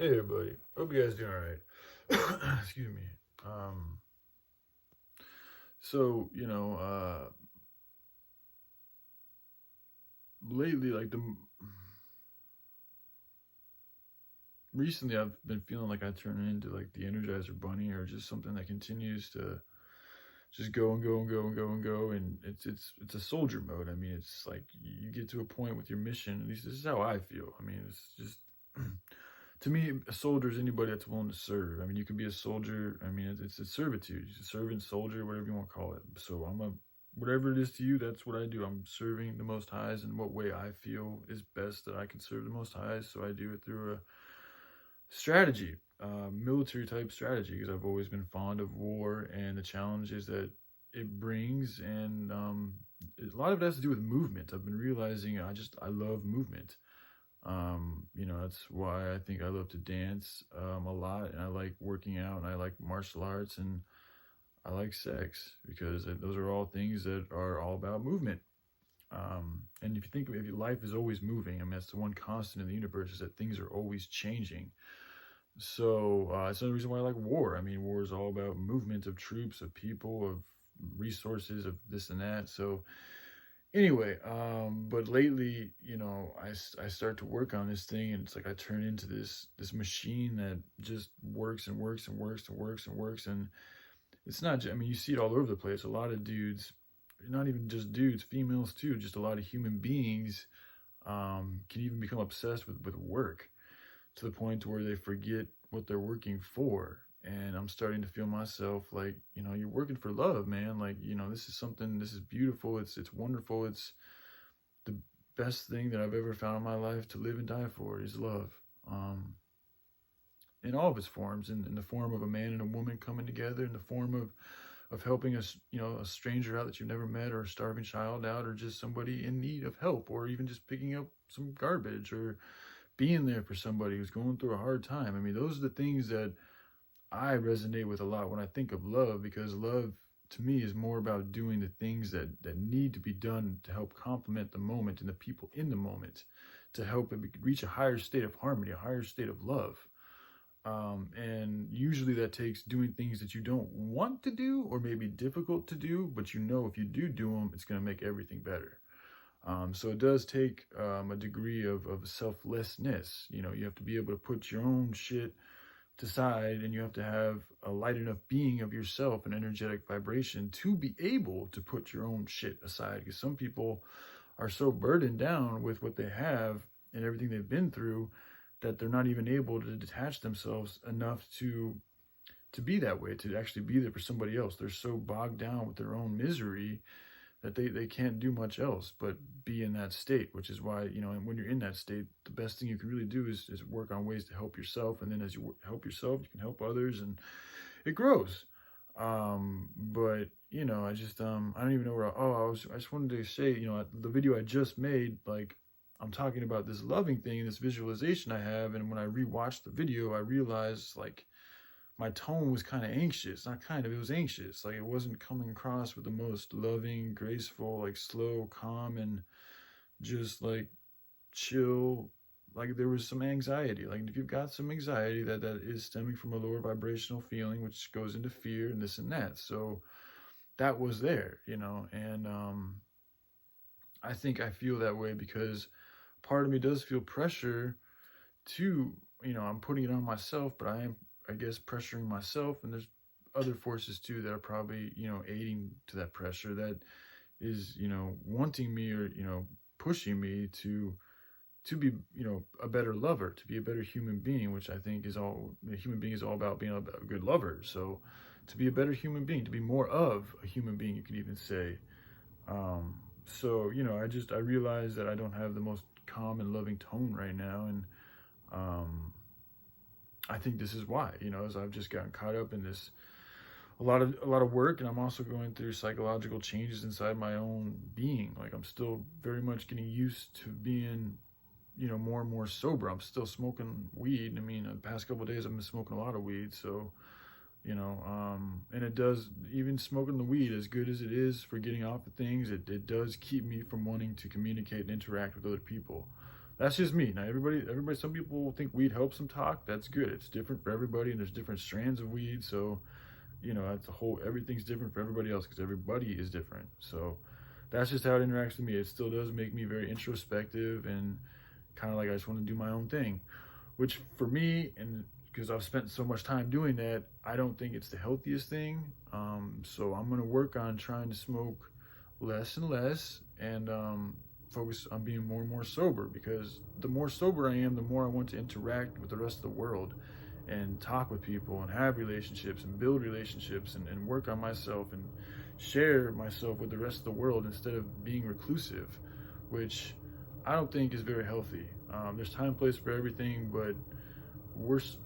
Hey everybody, hope you guys doing alright. Excuse me. Um, so lately, recently, I've been feeling like I turn into like the Energizer Bunny, or just something that continues to just go and go and go and go and go, and it's a soldier mode. I mean, it's like you get to a point with your mission. At least this is how I feel. I mean, it's just to me, a soldier is anybody that's willing to serve. I mean, you can be a soldier. I mean, it's a servitude. It's a servant, soldier, whatever you want to call it. So whatever it is to you, that's what I do. I'm serving the Most Highs in what way I feel is best that I can serve the Most Highs. So I do it through a strategy, military type strategy, because I've always been fond of war and the challenges that it brings. And a lot of it has to do with movement. I've been realizing I love movement. That's why I think I love to dance a lot, and I like working out, and I like martial arts, and I like sex, because those are all things that are all about movement. And if you think of it, if your life is always moving, I mean, that's the one constant in the universe, is that things are always changing. So it's another reason why I like war. I mean, war is all about movement of troops, of people, of resources, of this and that. So anyway, but lately, I start to work on this thing, and it's like I turn into this machine that just works and works and works and works and works. And it's not I mean, you see it all over the place. A lot of dudes, not even just dudes, females too, just a lot of human beings can even become obsessed with work, to the point to where they forget what they're working for. And I'm starting to feel myself like, you're working for love, man. Like, this is something, this is beautiful. It's wonderful. It's the best thing that I've ever found in my life to live and die for, is love. In all of its forms, in the form of a man and a woman coming together, in the form of helping us, a stranger out that you've never met, or a starving child out, or just somebody in need of help, or even just picking up some garbage, or being there for somebody who's going through a hard time. I mean, those are the things that I resonate with a lot when I think of love, because love to me is more about doing the things that need to be done to help complement the moment and the people in the moment, to help it reach a higher state of harmony, a higher state of love. And usually that takes doing things that you don't want to do, or maybe difficult to do, but if you do them, it's going to make everything better. So it does take a degree of selflessness. You have to be able to put your own shit aside, and you have to have a light enough being of yourself, an energetic vibration, to be able to put your own shit aside. Because some people are so burdened down with what they have and everything they've been through, that they're not even able to detach themselves enough to be that way, to actually be there for somebody else. They're so bogged down with their own misery that they can't do much else but be in that state, which is why, and when you're in that state, the best thing you can really do is work on ways to help yourself. And then as you help yourself, you can help others, and it grows. But, I just, I don't even know where, I just wanted to say, the video I just made, like, I'm talking about this loving thing and this visualization I have. And when I rewatched the video, I realized, like, my tone was kind of anxious. Not kind of, it was anxious. Like, it wasn't coming across with the most loving, graceful, like slow, calm, and just like chill. Like, there was some anxiety. Like, if you've got some anxiety, that is stemming from a lower vibrational feeling, which goes into fear and this and that. So that was there, and I think I feel that way because part of me does feel pressure to, I'm putting it on myself, but I guess, pressuring myself. And there's other forces too that are probably, aiding to that pressure, that is, wanting me, or, pushing me to be, a better lover, to be a better human being, which I think is all, a human being is all about being a good lover. So to be a better human being, to be more of a human being, you could even say. So, I realize that I don't have the most calm and loving tone right now. And, I think this is why, as I've just gotten caught up in this, a lot of work, and I'm also going through psychological changes inside my own being. Like, I'm still very much getting used to being, more and more sober. I'm still smoking weed. I mean, the past couple of days I've been smoking a lot of weed. So, and it does, even smoking the weed, as good as it is for getting off of things, it does keep me from wanting to communicate and interact with other people. That's just me. Now everybody, some people think weed helps them talk. That's good. It's different for everybody, and there's different strands of weed. So, you know, that's a whole, everything's different for everybody else because everybody is different. So that's just how it interacts with me. It still does make me very introspective and kind of like I just want to do my own thing, which for me, and because I've spent so much time doing that, I don't think it's the healthiest thing. So I'm going to work on trying to smoke less and less, and focus on being more and more sober, because the more sober I am, the more I want to interact with the rest of the world and talk with people and have relationships and build relationships and work on myself and share myself with the rest of the world instead of being reclusive, which I don't think is very healthy. There's time and place for everything, but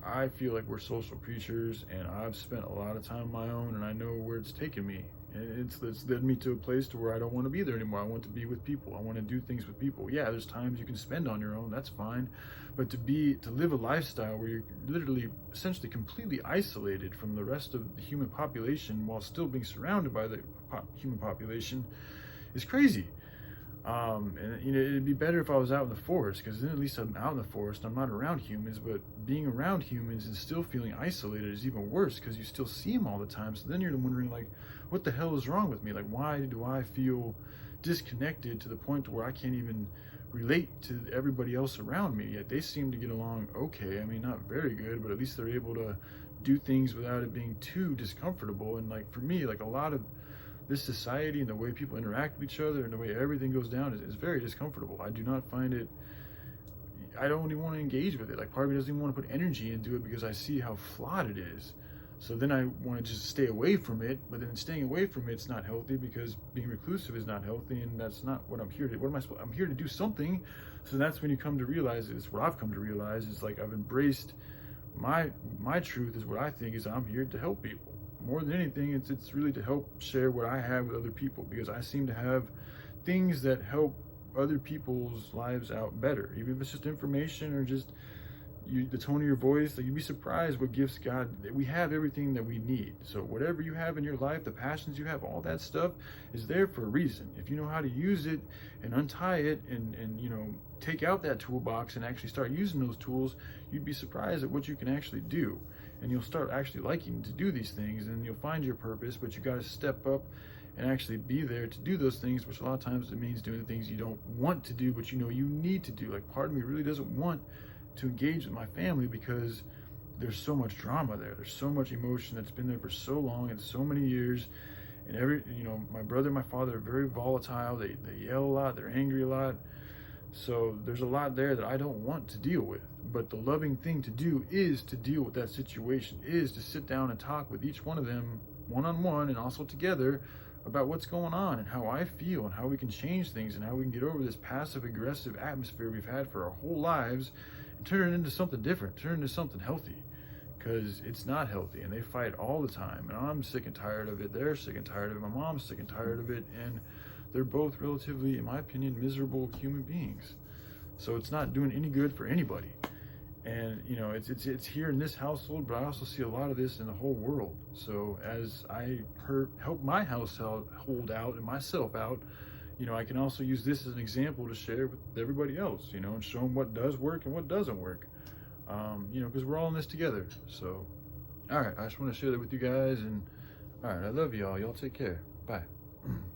I feel like we're social creatures, and I've spent a lot of time on my own, and I know where it's taken me. And it's led me to a place to where I don't want to be there anymore. I want to be with people. I want to do things with people. Yeah, there's times you can spend on your own, that's fine. But to live a lifestyle where you're literally essentially completely isolated from the rest of the human population while still being surrounded by the human population is crazy. And you know, it'd be better if I was out in the forest, because then at least I'm out in the forest, I'm not around humans. But being around humans and still feeling isolated is even worse, because you still see them all the time. So then you're wondering, like, what the hell is wrong with me? Like, why do I feel disconnected to the point to where I can't even relate to everybody else around me? Yet they seem to get along okay. I mean, not very good, but at least they're able to do things without it being too discomfortable. And like for me, like a lot of this society and the way people interact with each other and the way everything goes down is very discomfortable. I do not find it, I don't even want to engage with it. Like part of me doesn't even want to put energy into it because I see how flawed it is. So then I want to just stay away from it, but then staying away from it's not healthy, because being reclusive is not healthy, and that's not what I'm here to, what am I supposed, I'm here to do something. So that's when you come to realize, it's what I've come to realize, is like I've embraced my truth is what I think is I'm here to help people. More than anything, it's really to help share what I have with other people, because I seem to have things that help other people's lives out better, even if it's just information or just the tone of your voice. Like, you'd be surprised what gifts God, we have everything that we need. So whatever you have in your life, the passions you have, all that stuff is there for a reason. If you know how to use it and untie it and you know, take out that toolbox and actually start using those tools, you'd be surprised at what you can actually do. And you'll start actually liking to do these things, and you'll find your purpose. But you got to step up and actually be there to do those things, which a lot of times it means doing the things you don't want to do, but you know you need to do. Like, part of me really doesn't want to engage with my family because there's so much drama there. There's so much emotion that's been there for so long and so many years. And you know, my brother and my father are very volatile. They yell a lot. They're angry a lot. So there's a lot there that I don't want to deal with. But the loving thing to do is to deal with that situation, is to sit down and talk with each one of them one-on-one and also together about what's going on and how I feel and how we can change things and how we can get over this passive-aggressive atmosphere we've had for our whole lives and turn it into something different, turn it into something healthy, because it's not healthy and they fight all the time. And I'm sick and tired of it. They're sick and tired of it. My mom's sick and tired of it. And they're both relatively, in my opinion, miserable human beings. So it's not doing any good for anybody. And you know, it's here in this household, but I also see a lot of this in the whole world. So as I help my household hold out and myself out, you know, I can also use this as an example to share with everybody else, you know, and show them what does work and what doesn't work. You know, because we're all in this together. So, all right, I just want to share that with you guys. And all right, I love y'all. Y'all take care. Bye.